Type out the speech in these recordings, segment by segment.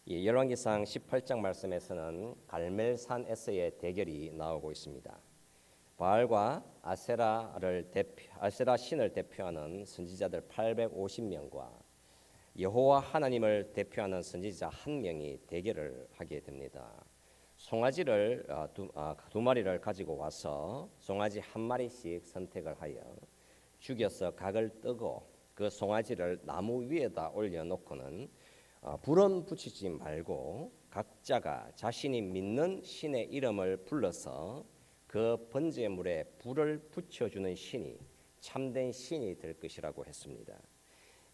이 열왕기상 18장 말씀에서는 갈멜산에서의 대결이 나오고 있습니다. 바알과 아세라 신을 대표하는 선지자들 850명과 여호와 하나님을 대표하는 선지자 한 명이 대결을 하게 됩니다. 송아지를 두 마리를 가지고 와서 송아지 한 마리씩 선택을 하여 죽여서 각을 뜨고 그 송아지를 나무 위에다 올려놓고는 불은 붙이지 말고 각자가 자신이 믿는 신의 이름을 불러서 그 번제물에 불을 붙여주는 신이 참된 신이 될 것이라고 했습니다.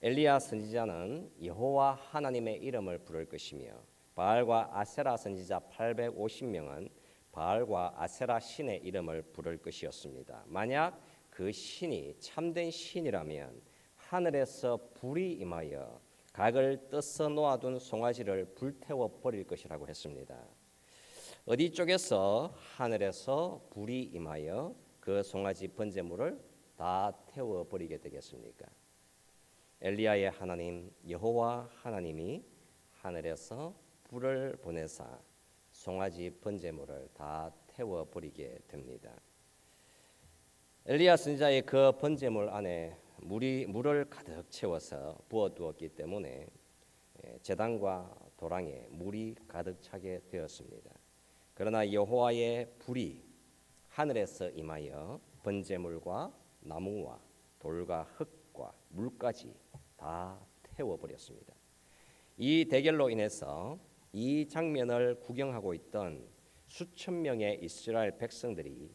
엘리야 선지자는 여호와 하나님의 이름을 부를 것이며 바알과 아세라 선지자 850명은 바알과 아세라 신의 이름을 부를 것이었습니다. 만약 그 신이 참된 신이라면 하늘에서 불이 임하여 각을 떠서 놓아둔 송아지를 불태워 버릴 것이라고 했습니다. 어디 쪽에서 하늘에서 불이 임하여 그 송아지 번제물을 다 태워 버리게 되겠습니까? 엘리야의 하나님 여호와 하나님이 하늘에서 불을 보내사 송아지 번제물을 다 태워 버리게 됩니다. 엘리야 선지자의 그 번제물 안에 물을 가득 채워서 부어두었기 때문에 제단과 도랑에 물이 가득 차게 되었습니다. 그러나 여호와의 불이 하늘에서 임하여 번제물과 나무와 돌과 흙과 물까지 다 태워버렸습니다. 이 대결로 인해서 이 장면을 구경하고 있던 수천 명의 이스라엘 백성들이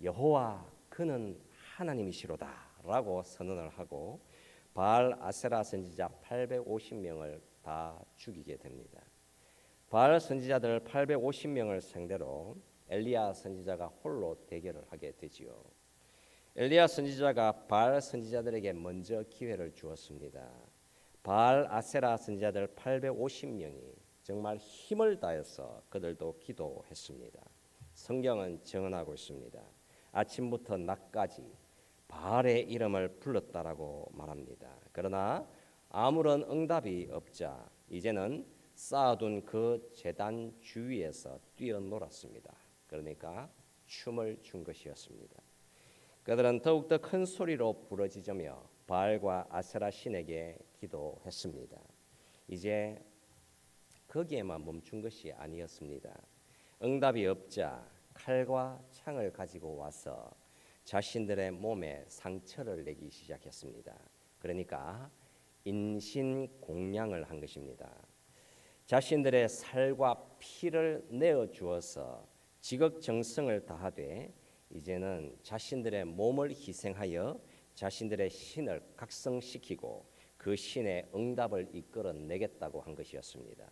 여호와 그는 하나님이시로다 라고 선언을 하고 바알 아세라 선지자 850명을 다 죽이게 됩니다. 바알 선지자들 850명을 상대로 엘리야 선지자가 홀로 대결을 하게 되지요. 엘리야 선지자가 바알 선지자들에게 먼저 기회를 주었습니다. 바알 아세라 선지자들 850명이 정말 힘을 다해서 그들도 기도했습니다. 성경은 증언하고 있습니다. 아침부터 낮까지 바알의 이름을 불렀다라고 말합니다. 그러나 아무런 응답이 없자 이제는 쌓아둔 그 제단 주위에서 뛰어놀았습니다. 그러니까 춤을 춘 것이었습니다. 그들은 더욱더 큰 소리로 부르짖으며 바알과 아세라 신에게 기도했습니다. 이제 거기에만 멈춘 것이 아니었습니다. 응답이 없자 칼과 창을 가지고 와서 자신들의 몸에 상처를 내기 시작했습니다. 그러니까 인신공양을 한 것입니다. 자신들의 살과 피를 내어 주어서 지극정성을 다하되 이제는 자신들의 몸을 희생하여 자신들의 신을 각성시키고 그 신의 응답을 이끌어내겠다고 한 것이었습니다.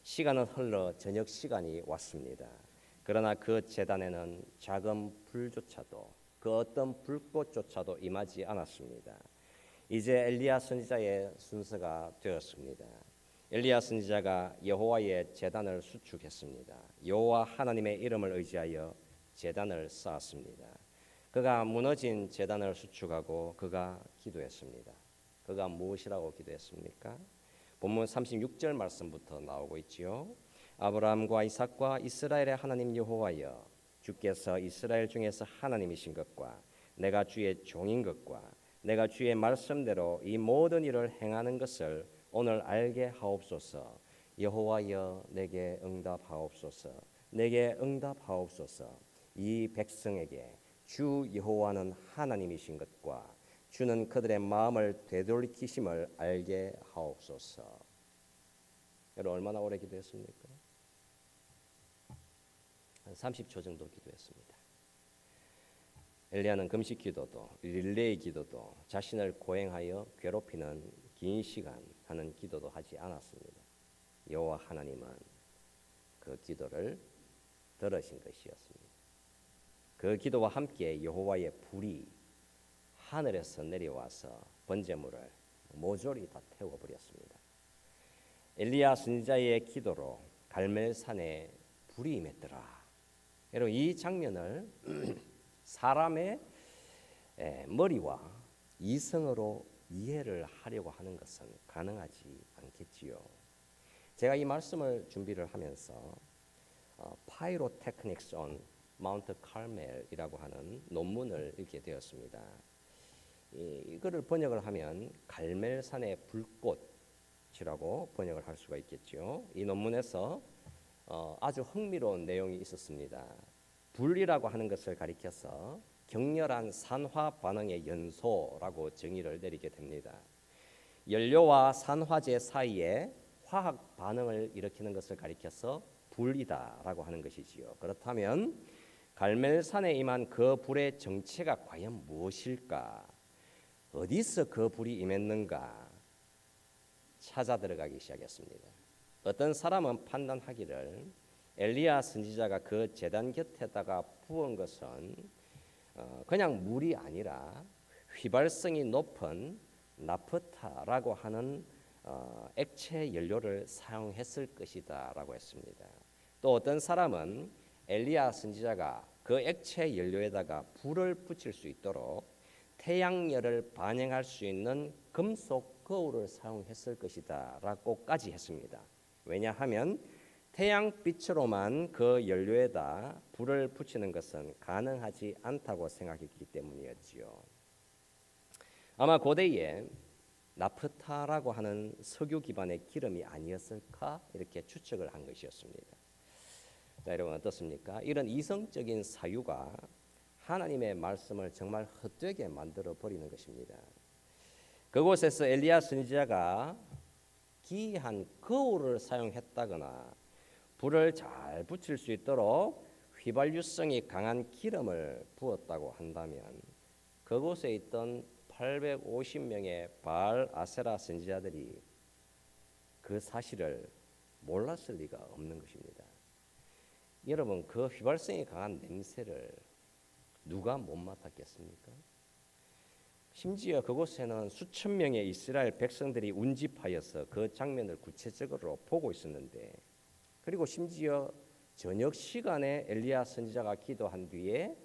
시간은 흘러 저녁 시간이 왔습니다. 그러나 그 제단에는 작은 불조차도 그 어떤 불꽃조차도 임하지 않았습니다. 이제 엘리야 선지자의 순서가 되었습니다. 엘리야 선지자가 여호와의 제단을 수축했습니다. 여호와 하나님의 이름을 의지하여 제단을 쌓았습니다. 그가 무너진 제단을 수축하고 그가 기도했습니다. 그가 무엇이라고 기도했습니까? 본문 36절 말씀부터 나오고 있지요. 아브라함과 이삭과 이스라엘의 하나님 여호와여, 주께서 이스라엘 중에서 하나님이신 것과 내가 주의 종인 것과 내가 주의 말씀대로 이 모든 일을 행하는 것을 오늘 알게 하옵소서. 여호와여, 내게 응답하옵소서. 내게 응답하옵소서. 이 백성에게 주 여호와는 하나님이신 것과 주는 그들의 마음을 되돌이키심을 알게 하옵소서. 여러분 얼마나 오래 기도했습니까? 한 30초 정도 기도했습니다. 엘리야는 금식 기도도 릴레이 기도도 자신을 고행하여 괴롭히는 긴 시간 하는 기도도 하지 않았습니다. 여호와 하나님은 그 기도를 들으신 것이었습니다. 그 기도와 함께 여호와의 불이 하늘에서 내려와서 번제물을 모조리 다 태워버렸습니다. 엘리야 선지자의 기도로 갈멜산에 불이 임했더라. 여러분 이 장면을 사람의 머리와 이성으로 이해를 하려고 하는 것은 가능하지 않겠지요. 제가 이 말씀을 준비를 하면서 Pyrotechnics on Mount Carmel이라고 하는 논문을 읽게 되었습니다. 이거를 번역을 하면 갈멜산의 불꽃이라고 번역을 할 수가 있겠죠. 이 논문에서 아주 흥미로운 내용이 있었습니다. 불이라고 하는 것을 가리켜서 격렬한 산화 반응의 연소라고 정의를 내리게 됩니다. 연료와 산화제 사이에 화학 반응을 일으키는 것을 가리켜서 불이다라고 하는 것이지요. 그렇다면 갈멜산에 임한 그 불의 정체가 과연 무엇일까? 어디서 그 불이 임했는가? 찾아 들어가기 시작했습니다. 어떤 사람은 판단하기를 엘리야 선지자가 그 제단 곁에다가 부은 것은 그냥 물이 아니라 휘발성이 높은 나프타라고 하는 액체 연료를 사용했을 것이다라고 했습니다. 또 어떤 사람은 엘리야 선지자가 그 액체 연료에다가 불을 붙일 수 있도록 태양열을 반영할 수 있는 금속 거울을 사용했을 것이다라고까지 했습니다. 왜냐하면 태양빛으로만 그 연료에다 불을 붙이는 것은 가능하지 않다고 생각했기 때문이었지요. 아마 고대에 나프타라고 하는 석유 기반의 기름이 아니었을까 이렇게 추측을 한 것이었습니다. 자, 여러분 어떻습니까? 이런 이성적인 사유가 하나님의 말씀을 정말 헛되게 만들어 버리는 것입니다. 그곳에서 엘리야 선지자가 기이한 거울을 사용했다거나 불을 잘 붙일 수 있도록 휘발유성이 강한 기름을 부었다고 한다면 그곳에 있던 850명의 바알 아세라 선지자들이 그 사실을 몰랐을 리가 없는 것입니다. 여러분, 그 휘발성이 강한 냄새를 누가 못 맡았겠습니까? 심지어 그곳에는 수천 명의 이스라엘 백성들이 운집하여서 그 장면을 구체적으로 보고 있었는데, 그리고 심지어 저녁 시간에 엘리야 선지자가 기도한 뒤에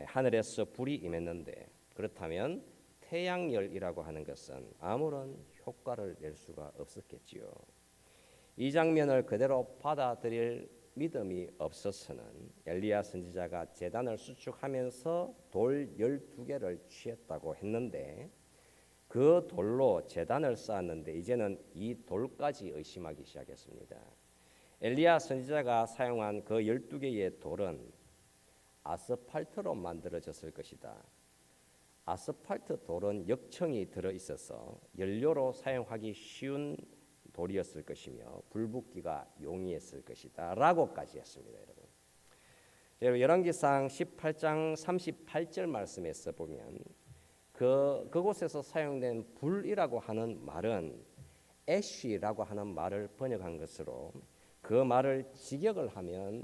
하늘에서 불이 임했는데, 그렇다면 태양열이라고 하는 것은 아무런 효과를 낼 수가 없었겠지요. 이 장면을 그대로 받아들일 믿음이 없어서는 엘리야 선지자가 제단을 수축하면서 돌 12개를 취했다고 했는데 그 돌로 제단을 쌓았는데 이제는 이 돌까지 의심하기 시작했습니다. 엘리야 선지자가 사용한 그 12개의 돌은 아스팔트로 만들어졌을 것이다. 아스팔트 돌은 역청이 들어있어서 연료로 사용하기 쉬운 돌이었을 것이며 불붙기가 용이했을 것이다 라고까지 했습니다. 여러분, 열왕기상 18장 38절 말씀에서 보면 그곳에서 사용된 불이라고 하는 말은 애쉬라고 하는 말을 번역한 것으로 그 말을 직역을 하면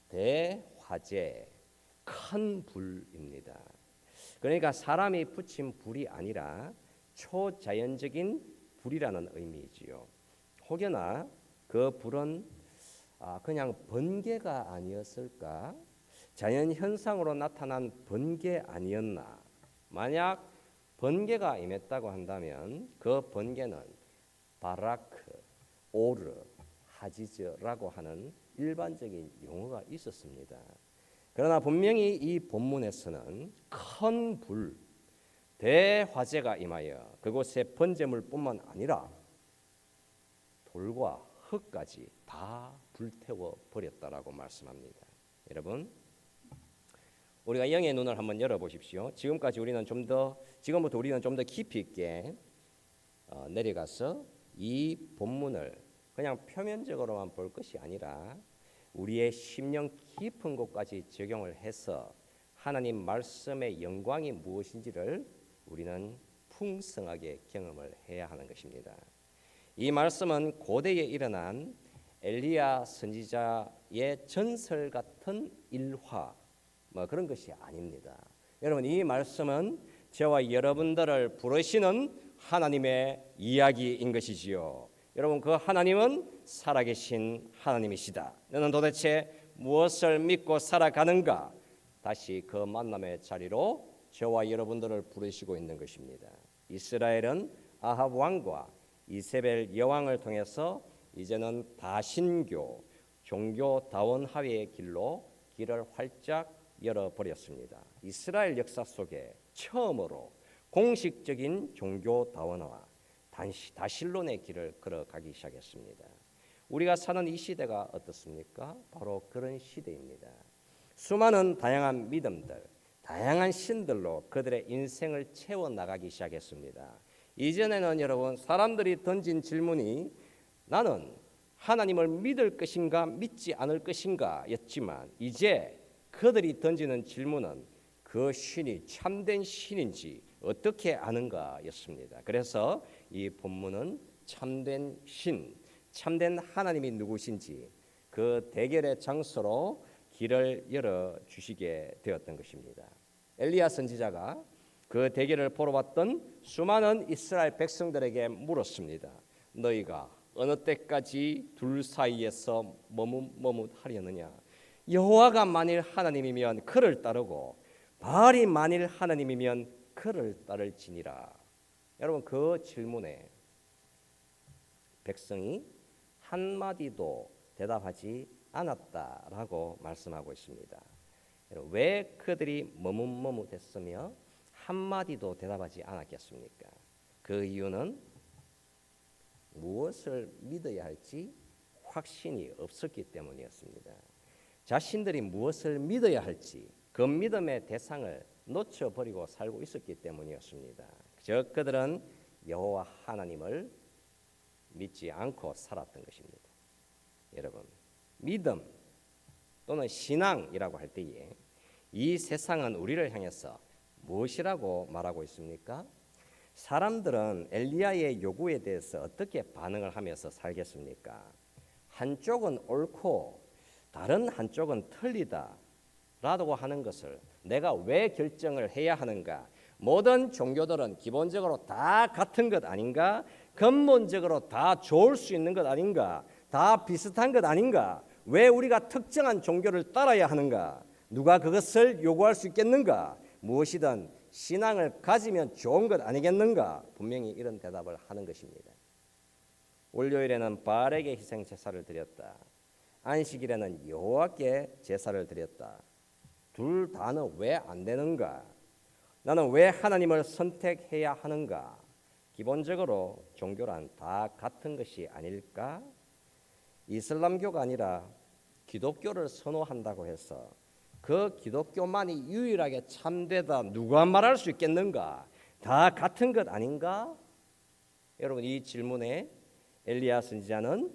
대화재, 큰 불입니다. 그러니까 사람이 붙인 불이 아니라 초자연적인 불이라는 의미이지요. 혹여나 그 불은 그냥 번개가 아니었을까? 자연 현상으로 나타난 번개 아니었나? 만약 번개가 임했다고 한다면 그 번개는 바라크, 오르, 하지즈라고 하는 일반적인 용어가 있었습니다. 그러나 분명히 이 본문에서는 큰 불, 대화재가 임하여 그곳에 번제물뿐만 아니라 돌과 흙까지 다 불태워 버렸다라고 말씀합니다. 여러분, 우리가 영의 눈을 한번 열어보십시오. 지금부터 우리는 좀 더 깊이 있게 내려가서 이 본문을 그냥 표면적으로만 볼 것이 아니라 우리의 심령 깊은 곳까지 적용을 해서 하나님 말씀의 영광이 무엇인지를 우리는 풍성하게 경험을 해야 하는 것입니다. 이 말씀은 고대에 일어난 엘리야 선지자의 전설 같은 일화 그런 것이 아닙니다. 여러분, 이 말씀은 저와 여러분들을 부르시는 하나님의 이야기인 것이지요. 여러분, 그 하나님은 살아계신 하나님이시다. 너는 도대체 무엇을 믿고 살아가는가? 다시 그 만남의 자리로 저와 여러분들을 부르시고 있는 것입니다. 이스라엘은 아합 왕과 이세벨 여왕을 통해서 이제는 다신교, 종교다원화의 길을 활짝 열어버렸습니다. 이스라엘 역사 속에 처음으로 공식적인 종교다원화, 다신론의 길을 걸어가기 시작했습니다. 우리가 사는 이 시대가 어떻습니까? 바로 그런 시대입니다. 수많은 다양한 믿음들, 다양한 신들로 그들의 인생을 채워나가기 시작했습니다. 이전에는 여러분 사람들이 던진 질문이 나는 하나님을 믿을 것인가 믿지 않을 것인가 였지만 이제 그들이 던지는 질문은 그 신이 참된 신인지 어떻게 아는가 였습니다. 그래서 이 본문은 참된 신, 참된 하나님이 누구신지 그 대결의 장소로 길을 열어주시게 되었던 것입니다. 엘리야 선지자가 그 대결을 보러 왔던 수많은 이스라엘 백성들에게 물었습니다. 너희가 어느 때까지 둘 사이에서 머뭇머뭇하려느냐? 여호와가 만일 하나님이면 그를 따르고 바알이 만일 하나님이면 그를 따를지니라. 여러분 그 질문에 백성이 한마디도 대답하지 않았다라고 말씀하고 있습니다. 왜 그들이 머뭇머뭇했으며 한마디도 대답하지 않았겠습니까? 그 이유는 무엇을 믿어야 할지 확신이 없었기 때문이었습니다. 자신들이 무엇을 믿어야 할지 그 믿음의 대상을 놓쳐버리고 살고 있었기 때문이었습니다. 즉 그들은 여호와 하나님을 믿지 않고 살았던 것입니다. 여러분 믿음 또는 신앙이라고 할 때에 이 세상은 우리를 향해서 무엇이라고 말하고 있습니까? 사람들은 엘리야의 요구에 대해서 어떻게 반응을 하면서 살겠습니까? 한쪽은 옳고 다른 한쪽은 틀리다 라고 하는 것을 내가 왜 결정을 해야 하는가? 모든 종교들은 기본적으로 다 같은 것 아닌가? 근본적으로 다 좋을 수 있는 것 아닌가? 다 비슷한 것 아닌가? 왜 우리가 특정한 종교를 따라야 하는가? 누가 그것을 요구할 수 있겠는가? 무엇이든 신앙을 가지면 좋은 것 아니겠는가? 분명히 이런 대답을 하는 것입니다. 월요일에는 바알에게 희생 제사를 드렸다. 안식일에는 여호와께 제사를 드렸다. 둘 다는 왜 안 되는가? 나는 왜 하나님을 선택해야 하는가? 기본적으로 종교란 다 같은 것이 아닐까? 이슬람교가 아니라 기독교를 선호한다고 해서 그 기독교만이 유일하게 참되다 누가 말할 수 있겠는가? 다 같은 것 아닌가? 여러분 이 질문에 엘리야 선지자는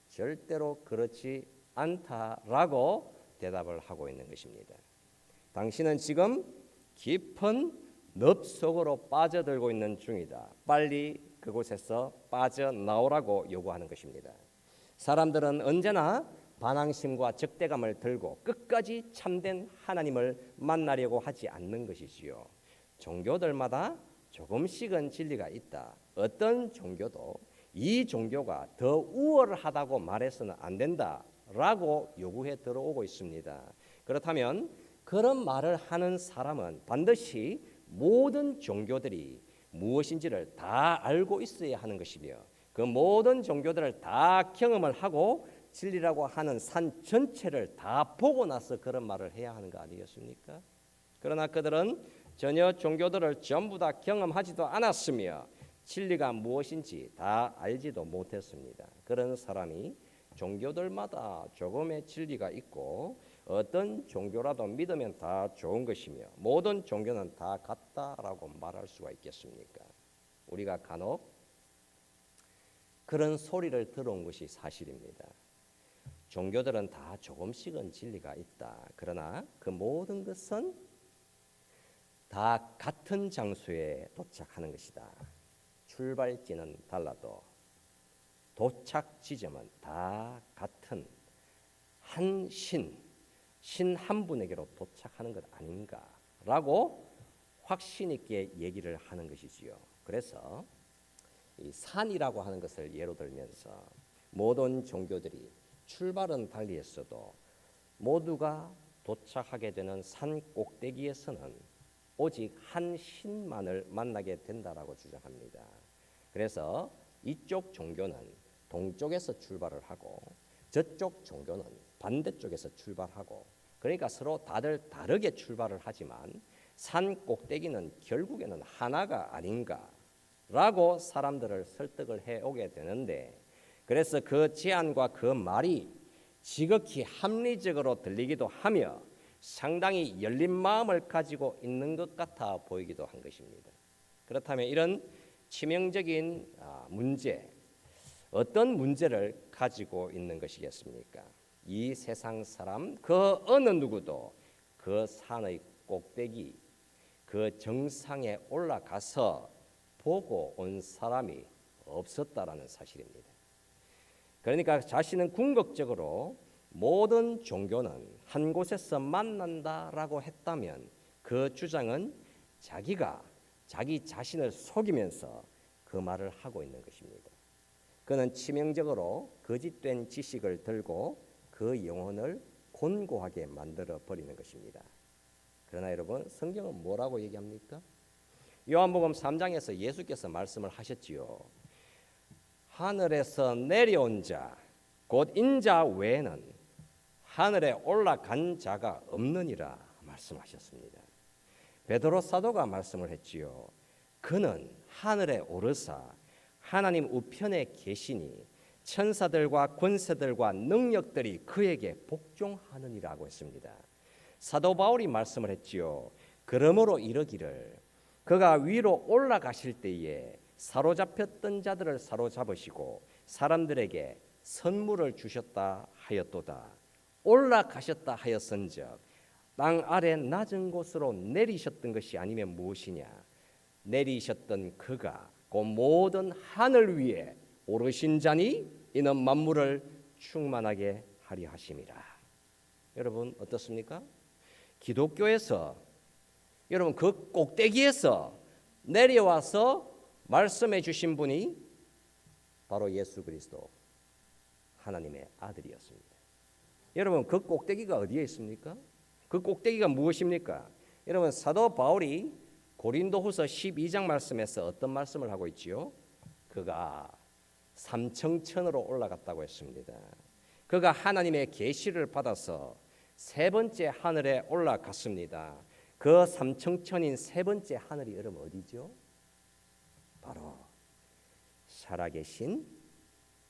절대로 그렇지 않다라고 대답을 하고 있는 것입니다. 당신은 지금 깊은 늪 속으로 빠져들고 있는 중이다. 빨리 그곳에서 빠져나오라고 요구하는 것입니다. 사람들은 언제나 반항심과 적대감을 들고 끝까지 참된 하나님을 만나려고 하지 않는 것이지요. 종교들마다 조금씩은 진리가 있다. 어떤 종교도 이 종교가 더 우월하다고 말해서는 안 된다라고 요구해 들어오고 있습니다. 그렇다면 그런 말을 하는 사람은 반드시 모든 종교들이 무엇인지를 다 알고 있어야 하는 것이며 그 모든 종교들을 다 경험을 하고 진리라고 하는 산 전체를 다 보고 나서 그런 말을 해야 하는 거 아니겠습니까? 그러나 그들은 전혀 종교들을 전부 다 경험하지도 않았으며 진리가 무엇인지 다 알지도 못했습니다. 그런 사람이 종교들마다 조금의 진리가 있고 어떤 종교라도 믿으면 다 좋은 것이며 모든 종교는 다 같다라고 말할 수가 있겠습니까? 우리가 간혹 그런 소리를 들어온 것이 사실입니다. 종교들은 다 조금씩은 진리가 있다. 그러나 그 모든 것은 다 같은 장소에 도착하는 것이다. 출발지는 달라도 도착 지점은 다 같은 한 신 한 분에게로 도착하는 것 아닌가라고 확신 있게 얘기를 하는 것이지요. 그래서 이 산이라고 하는 것을 예로 들면서 모든 종교들이 출발은 달리했어도 모두가 도착하게 되는 산 꼭대기에서는 오직 한 신만을 만나게 된다라고 주장합니다. 그래서 이쪽 종교는 동쪽에서 출발을 하고 저쪽 종교는 반대쪽에서 출발하고 그러니까 서로 다들 다르게 출발을 하지만 산 꼭대기는 결국에는 하나가 아닌가라고 사람들을 설득을 해오게 되는데 그래서 그 제안과 그 말이 지극히 합리적으로 들리기도 하며 상당히 열린 마음을 가지고 있는 것 같아 보이기도 한 것입니다. 그렇다면 이런 치명적인 문제, 어떤 문제를 가지고 있는 것이겠습니까? 이 세상 사람 그 어느 누구도 그 산의 꼭대기, 그 정상에 올라가서 보고 온 사람이 없었다라는 사실입니다. 그러니까 자신은 궁극적으로 모든 종교는 한 곳에서 만난다라고 했다면 그 주장은 자기가 자기 자신을 속이면서 그 말을 하고 있는 것입니다. 그는 치명적으로 거짓된 지식을 들고 그 영혼을 곤고하게 만들어 버리는 것입니다. 그러나 여러분, 성경은 뭐라고 얘기합니까? 요한복음 3장에서 예수께서 말씀을 하셨지요. 하늘에서 내려온 자, 곧 인자 외에는 하늘에 올라간 자가 없느니라 말씀하셨습니다. 베드로 사도가 말씀을 했지요. 그는 하늘에 오르사 하나님 우편에 계시니 천사들과 권세들과 능력들이 그에게 복종하느니라고 했습니다. 사도 바울이 말씀을 했지요. 그러므로 이르기를 그가 위로 올라가실 때에 사로잡혔던 자들을 사로잡으시고 사람들에게 선물을 주셨다 하였도다. 올라가셨다 하였은즉 땅 아래 낮은 곳으로 내리셨던 것이 아니면 무엇이냐? 내리셨던 그가 그 모든 하늘 위에 오르신 자니 이는 만물을 충만하게 하리 하심이라. 여러분 어떻습니까? 기독교에서 여러분 그 꼭대기에서 내려와서 말씀해 주신 분이 바로 예수 그리스도 하나님의 아들이었습니다. 여러분 그 꼭대기가 어디에 있습니까? 그 꼭대기가 무엇입니까? 여러분 사도 바울이 고린도후서 12장 말씀에서 어떤 말씀을 하고 있지요? 그가 삼청천으로 올라갔다고 했습니다. 그가 하나님의 계시를 받아서 세 번째 하늘에 올라갔습니다. 그 삼청천인 세 번째 하늘이 여러분 어디죠? 바로 살아계신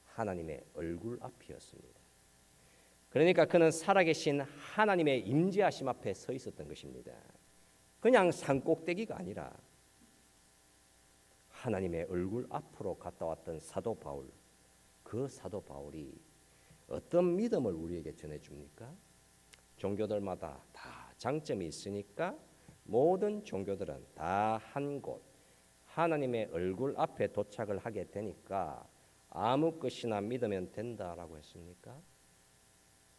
하나님의 얼굴 앞이었습니다. 그러니까 그는 살아계신 하나님의 임재하심 앞에 서 있었던 것입니다. 그냥 산꼭대기가 아니라 하나님의 얼굴 앞으로 갔다 왔던 사도 바울, 그 사도 바울이 어떤 믿음을 우리에게 전해줍니까? 종교들마다 다 장점이 있으니까 모든 종교들은 다 한 곳 하나님의 얼굴 앞에 도착을 하게 되니까 아무 것이나 믿으면 된다라고 했습니까?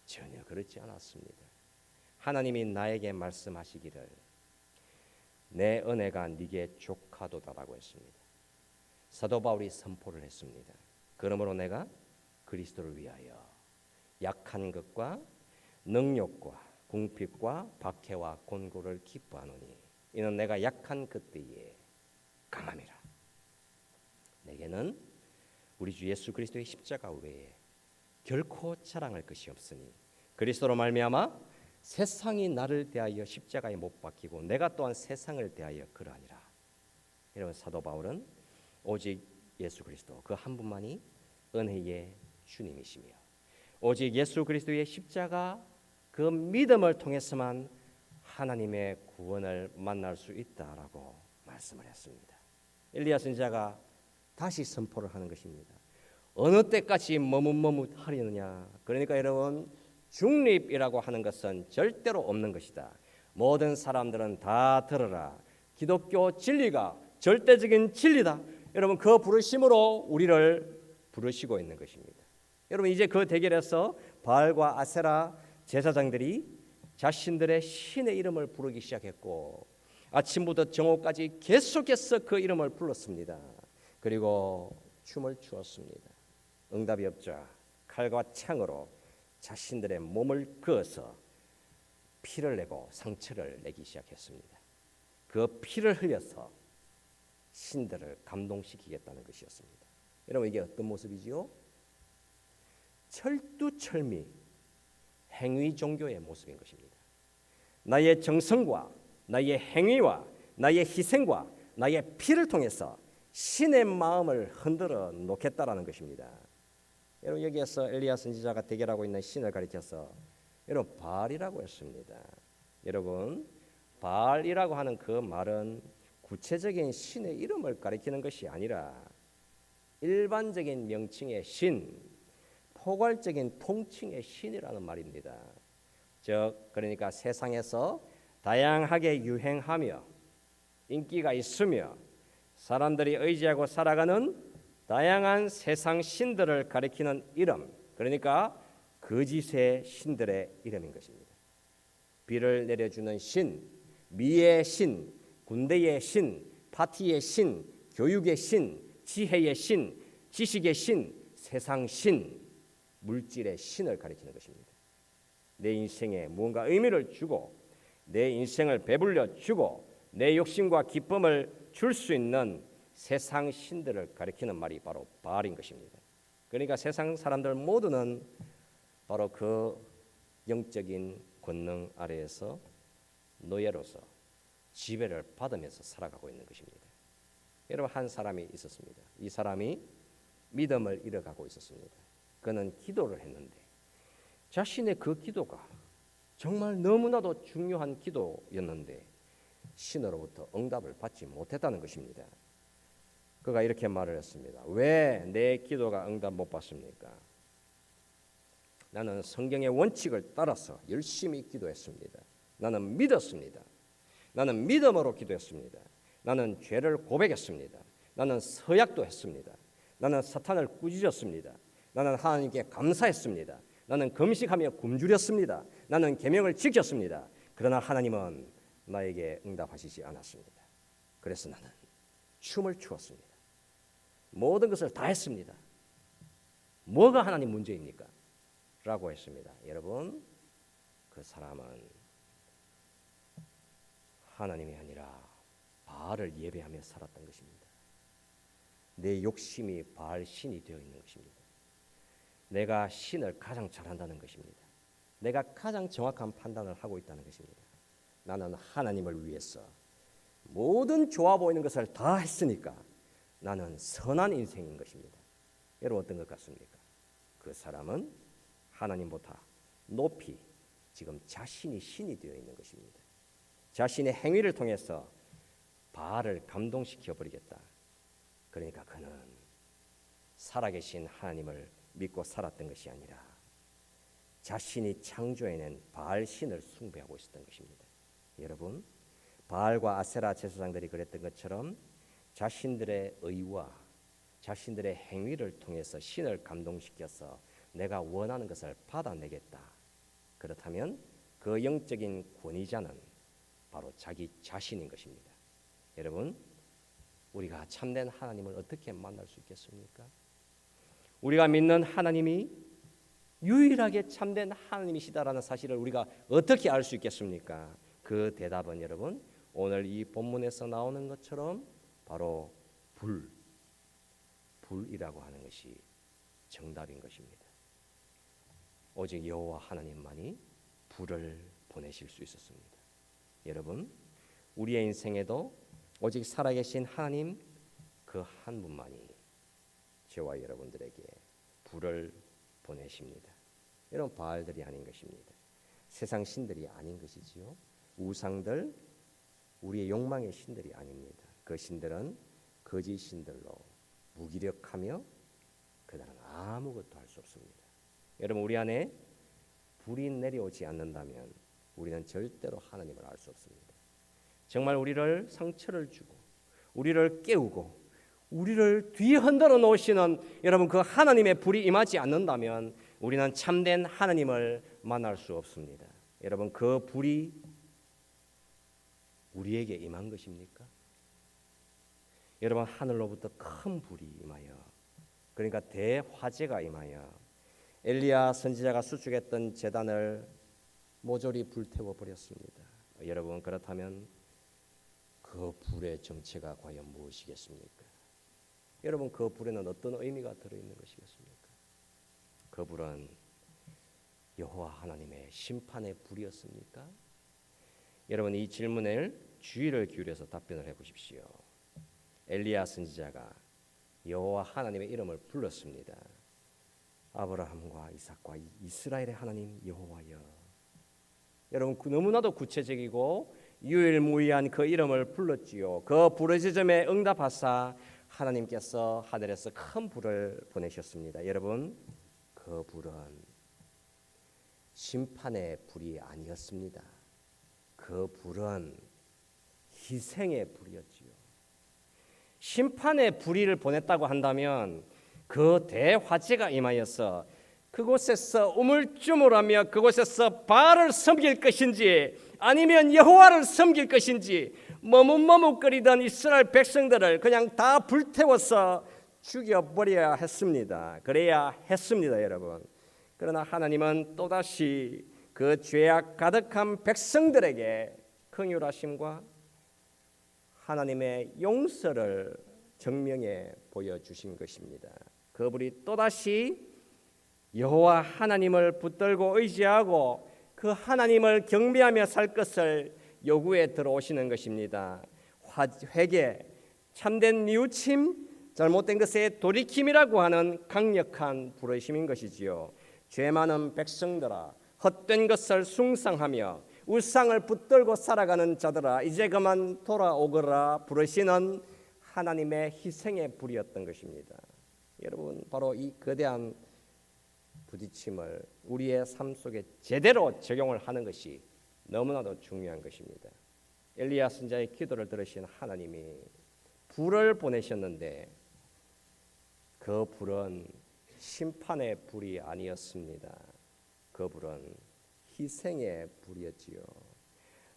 전혀 그렇지 않았습니다. 하나님이 나에게 말씀하시기를 내 은혜가 네게 족하도다라고 했습니다. 사도 바울이 선포를 했습니다. 그러므로 내가 그리스도를 위하여 약한 것과 능욕과 궁핍과 박해와 곤고를 기뻐하노니 이는 내가 약한 그때에 강함이라. 내게는 우리 주 예수 그리스도의 십자가 외에 결코 자랑할 것이 없으니 그리스도로 말미암아 세상이 나를 대하여 십자가에 못 박히고 내가 또한 세상을 대하여 그러하니라. 여러분 사도 바울은 오직 예수 그리스도 그 한 분만이 은혜의 주님이시며 오직 예수 그리스도의 십자가 그 믿음을 통해서만 하나님의 구원을 만날 수 있다라고 말씀을 했습니다. 엘리야 선지자가 다시 선포를 하는 것입니다. 어느 때까지 머뭇머뭇하리느냐. 그러니까 여러분 중립이라고 하는 것은 절대로 없는 것이다. 모든 사람들은 다 들어라. 기독교 진리가 절대적인 진리다. 여러분 그 부르심으로 우리를 부르시고 있는 것입니다. 여러분 이제 그 대결에서 바알과 아세라 제사장들이 자신들의 신의 이름을 부르기 시작했고 아침부터 정오까지 계속해서 그 이름을 불렀습니다. 그리고 춤을 추었습니다. 응답이 없자 칼과 창으로 자신들의 몸을 그어서 피를 내고 상처를 내기 시작했습니다. 그 피를 흘려서 신들을 감동시키겠다는 것이었습니다. 여러분 이게 어떤 모습이지요? 철두철미 행위 종교의 모습인 것입니다. 나의 정성과 나의 행위와 나의 희생과 나의 피를 통해서 신의 마음을 흔들어 놓겠다라는 것입니다. 여러분 여기에서 엘리야 선지자가 대결하고 있는 신을 가리켜서 여러분 바알이라고 했습니다. 여러분 바알이라고 하는 그 말은 구체적인 신의 이름을 가리키는 것이 아니라 일반적인 명칭의 신, 포괄적인 통칭의 신이라는 말입니다. 즉 그러니까 세상에서 다양하게 유행하며 인기가 있으며 사람들이 의지하고 살아가는 다양한 세상 신들을 가리키는 이름, 그러니까 거짓의 신들의 이름인 것입니다. 비를 내려주는 신, 미의 신, 군대의 신, 파티의 신, 교육의 신, 지혜의 신, 지식의 신, 세상 신, 물질의 신을 가리키는 것입니다. 내 인생에 무언가 의미를 주고 내 인생을 배불려 주고 내 욕심과 기쁨을 줄 수 있는 세상 신들을 가리키는 말이 바로 바알인 것입니다. 그러니까 세상 사람들 모두는 바로 그 영적인 권능 아래에서 노예로서 지배를 받으면서 살아가고 있는 것입니다. 여러분 한 사람이 있었습니다. 이 사람이 믿음을 잃어가고 있었습니다. 그는 기도를 했는데 자신의 그 기도가 정말 너무나도 중요한 기도였는데 신으로부터 응답을 받지 못했다는 것입니다. 그가 이렇게 말을 했습니다. 왜 내 기도가 응답 못 받습니까? 나는 성경의 원칙을 따라서 열심히 기도했습니다. 나는 믿었습니다. 나는 믿음으로 기도했습니다. 나는 죄를 고백했습니다. 나는 서약도 했습니다. 나는 사탄을 꾸짖었습니다. 나는 하나님께 감사했습니다. 나는 금식하며 굶주렸습니다. 나는 계명을 지켰습니다. 그러나 하나님은 나에게 응답하시지 않았습니다. 그래서 나는 춤을 추었습니다. 모든 것을 다 했습니다. 뭐가 하나님 문제입니까? 라고 했습니다. 여러분 그 사람은 하나님이 아니라 바알을 예배하며 살았던 것입니다. 내 욕심이 바알 신이 되어 있는 것입니다. 내가 신을 가장 잘한다는 것입니다. 내가 가장 정확한 판단을 하고 있다는 것입니다. 나는 하나님을 위해서 모든 좋아 보이는 것을 다 했으니까 나는 선한 인생인 것입니다. 여러분 어떤 것 같습니까? 그 사람은 하나님보다 높이 지금 자신이 신이 되어 있는 것입니다. 자신의 행위를 통해서 바알을 감동시켜 버리겠다. 그러니까 그는 살아계신 하나님을 믿고 살았던 것이 아니라 자신이 창조해낸 바알 신을 숭배하고 있었던 것입니다. 여러분 바알과 아세라 제사장들이 그랬던 것처럼 자신들의 의와 자신들의 행위를 통해서 신을 감동시켜서 내가 원하는 것을 받아내겠다. 그렇다면 그 영적인 권위자는 바로 자기 자신인 것입니다. 여러분 우리가 참된 하나님을 어떻게 만날 수 있겠습니까? 우리가 믿는 하나님이 유일하게 참된 하나님이시다라는 사실을 우리가 어떻게 알 수 있겠습니까? 그 대답은 여러분 오늘 이 본문에서 나오는 것처럼 바로 불이라고 하는 것이 정답인 것입니다. 오직 여호와 하나님만이 불을 보내실 수 있었습니다. 여러분 우리의 인생에도 오직 살아계신 하나님 그 한 분만이 저와 여러분들에게 불을 보내십니다. 여러분 바알들이 아닌 것입니다. 세상 신들이 아닌 것이지요. 우상들, 우리의 욕망의 신들이 아닙니다. 그 신들은 거짓 신들로 무기력하며 그들은 아무것도 할 수 없습니다. 여러분 우리 안에 불이 내려오지 않는다면 우리는 절대로 하나님을 알 수 없습니다. 정말 우리를 상처를 주고 우리를 깨우고 우리를 뒤에 흔들어 놓으시는 여러분 그 하나님의 불이 임하지 않는다면 우리는 참된 하나님을 만날 수 없습니다. 여러분 그 불이 우리에게 임한 것입니까? 여러분 하늘로부터 큰 불이 임하여 그러니까 대화재가 임하여 엘리야 선지자가 수축했던 제단을 모조리 불태워 버렸습니다. 여러분 그렇다면 그 불의 정체가 과연 무엇이겠습니까? 여러분 그 불에는 어떤 의미가 들어있는 것이겠습니까? 그 불은 여호와 하나님의 심판의 불이었습니까? 여러분, 이 질문을 주의를 기울여서 답변을 해보십시오. 엘리야 선지자가 여호와 하나님의 이름을 불렀습니다. 아브라함과 이삭과 이스라엘의 하나님 여호와여. 여러분, 너무나도 구체적이고 유일무이한 그 이름을 불렀지요. 그 부르짖음에 응답하사 하나님께서 하늘에서 큰 불을 보내셨습니다. 여러분, 그 불은 심판의 불이 아니었습니다. 그 불은 희생의 불이었지요. 심판의 불의를 보냈다고 한다면 그 대화재가 임하여서 그곳에서 우물쭈물하며 그곳에서 바알을 섬길 것인지 아니면 여호와를 섬길 것인지 머뭇머뭇거리던 이스라엘 백성들을 그냥 다 불태워서 죽여버려야 했습니다. 그래야 했습니다, 여러분. 그러나 하나님은 또다시 그 죄악 가득한 백성들에게 긍휼하심과 하나님의 용서를 증명해 보여주신 것입니다. 그 불이 또다시 여호와 하나님을 붙들고 의지하고 그 하나님을 경배하며 살 것을 요구해 들어오시는 것입니다. 회개, 참된 뉘우침, 잘못된 것에 돌이킴이라고 하는 강력한 부르심인 것이지요. 죄 많은 백성들아, 헛된 것을 숭상하며 우상을 붙들고 살아가는 자들아, 이제 그만 돌아오거라 부르시는 하나님의 희생의 불이었던 것입니다. 여러분, 바로 이 거대한 부딪힘을 우리의 삶 속에 제대로 적용을 하는 것이 너무나도 중요한 것입니다. 엘리야 선지자의 기도를 들으신 하나님이 불을 보내셨는데 그 불은 심판의 불이 아니었습니다. 그 불은 희생의 불이었지요.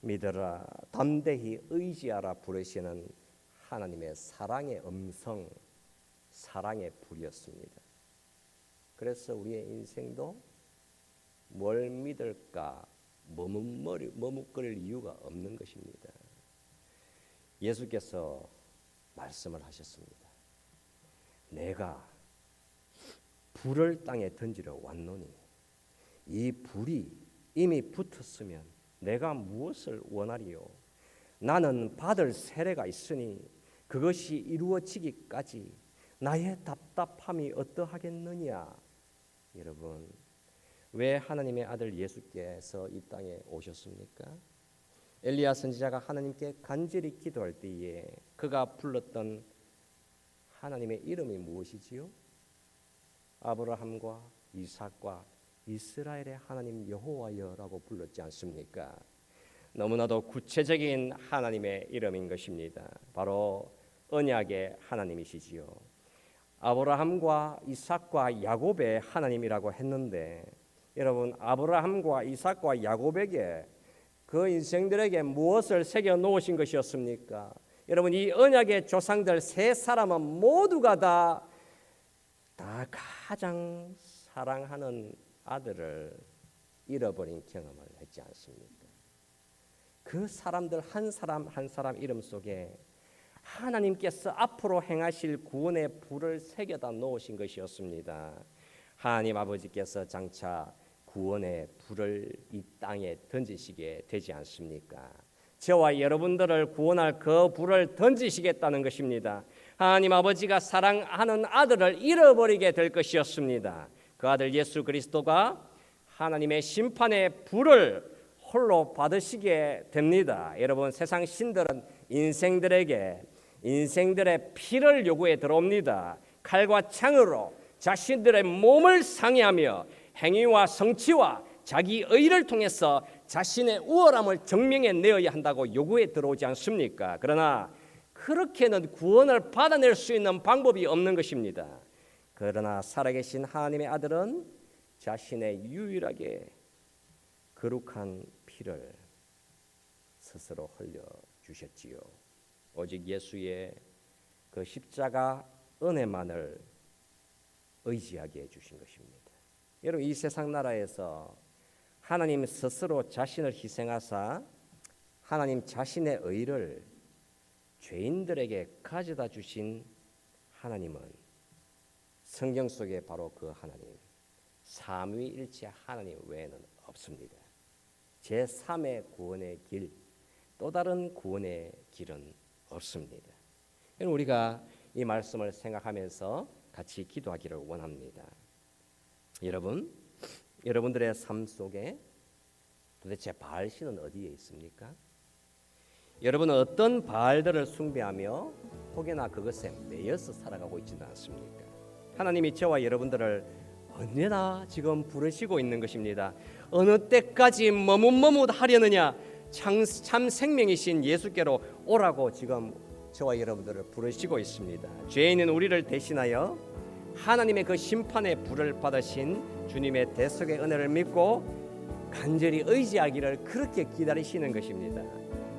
믿어라, 담대히 의지하라 부르시는 하나님의 사랑의 음성, 사랑의 불이었습니다. 그래서 우리의 인생도 뭘 믿을까 머뭇거릴 이유가 없는 것입니다. 예수께서 말씀을 하셨습니다. 내가 불을 땅에 던지러 왔노니 이 불이 이미 붙었으면 내가 무엇을 원하리요? 나는 받을 세례가 있으니 그것이 이루어지기까지 나의 답답함이 어떠하겠느냐? 여러분, 왜 하나님의 아들 예수께서 이 땅에 오셨습니까? 엘리야 선지자가 하나님께 간절히 기도할 때에 그가 불렀던 하나님의 이름이 무엇이지요? 아브라함과 이삭과 이스라엘의 하나님 여호와여라고 불렀지 않습니까? 너무나도 구체적인 하나님의 이름인 것입니다. 바로 언약의 하나님이시지요. 아브라함과 이삭과 야곱의 하나님이라고 했는데 여러분, 아브라함과 이삭과 야곱에게 그 인생들에게 무엇을 새겨 놓으신 것이었습니까? 여러분, 이 언약의 조상들 세 사람은 모두가 다 가장 사랑하는 아들을 잃어버린 경험을 했지 않습니까? 그 사람들 한 사람 한 사람 이름 속에 하나님께서 앞으로 행하실 구원의 불을 새겨다 놓으신 것이었습니다. 하나님 아버지께서 장차 구원의 불을 이 땅에 던지시게 되지 않습니까? 저와 여러분들을 구원할 그 불을 던지시겠다는 것입니다. 하나님 아버지가 사랑하는 아들을 잃어버리게 될 것이었습니다. 그 아들 예수 그리스도가 하나님의 심판의 불을 홀로 받으시게 됩니다. 여러분, 세상 신들은 인생들의 피를 요구해 들어옵니다. 칼과 창으로 자신들의 몸을 상해하며 행위와 성취와 자기 의를 통해서 자신의 우월함을 증명해 내어야 한다고 요구해 들어오지 않습니까? 그러나 그렇게는 구원을 받아낼 수 있는 방법이 없는 것입니다. 그러나 살아계신 하나님의 아들은 자신의 유일하게 거룩한 피를 스스로 흘려주셨지요. 오직 예수의 그 십자가 은혜만을 의지하게 해주신 것입니다. 여러분, 이 세상 나라에서 하나님 스스로 자신을 희생하사 하나님 자신의 의를 죄인들에게 가져다 주신 하나님은 성경 속에 바로 그 하나님, 삼위일체 하나님 외에는 없습니다. 제3의 구원의 길, 또 다른 구원의 길은 없습니다. 우리가 이 말씀을 생각하면서 같이 기도하기를 원합니다. 여러분들의 삶 속에 도대체 바알신은 어디에 있습니까? 여러분은 어떤 바알들을 숭배하며 혹여나 그것에 매여서 살아가고 있지는 않습니까? 하나님이 저와 여러분들을 언제나 지금 부르시고 있는 것입니다. 어느 때까지 머뭇머뭇하려느냐? 참 생명이신 예수께로 오라고 지금 저와 여러분들을 부르시고 있습니다. 죄인은 우리를 대신하여 하나님의 그 심판의 불을 받으신 주님의 대속의 은혜를 믿고 간절히 의지하기를 그렇게 기다리시는 것입니다.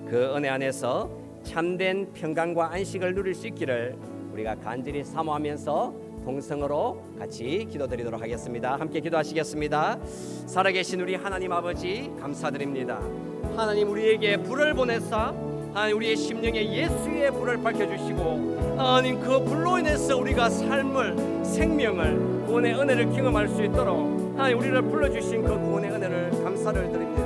그 은혜 안에서 참된 평강과 안식을 누릴 수 있기를 우리가 간절히 사모하면서 동성으로 같이 기도드리도록 하겠습니다. 함께 기도하시겠습니다. 살아계신 우리 하나님 아버지 감사드립니다. 하나님 우리에게 불을 보내사 하나님 우리의 심령에 예수의 불을 밝혀주시고 하나님 그 불로 인해서 우리가 삶을 생명을 구원의 은혜를 경험할 수 있도록 하나님 우리를 불러주신 그 구원의 은혜를 감사를 드립니다.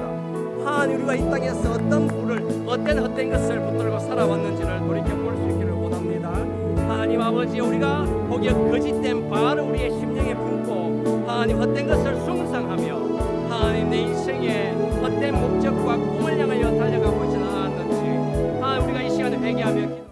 하나님 우리가 이 땅에서 어떤 불을 어떤 헛된 것을 붙들고 살아왔는지를 돌이켜볼 수 있기를 원합니다. 하나님 아버지 우리가 거기에 거짓된 바알을 우리의 심령에 품고 하나님 헛된 것을 숭상하며 하나님 내 인생의 헛된 목적과 꿈을 향하여 달려가고 있지는 않았는지 하나님 우리가 이 시간에 회개하며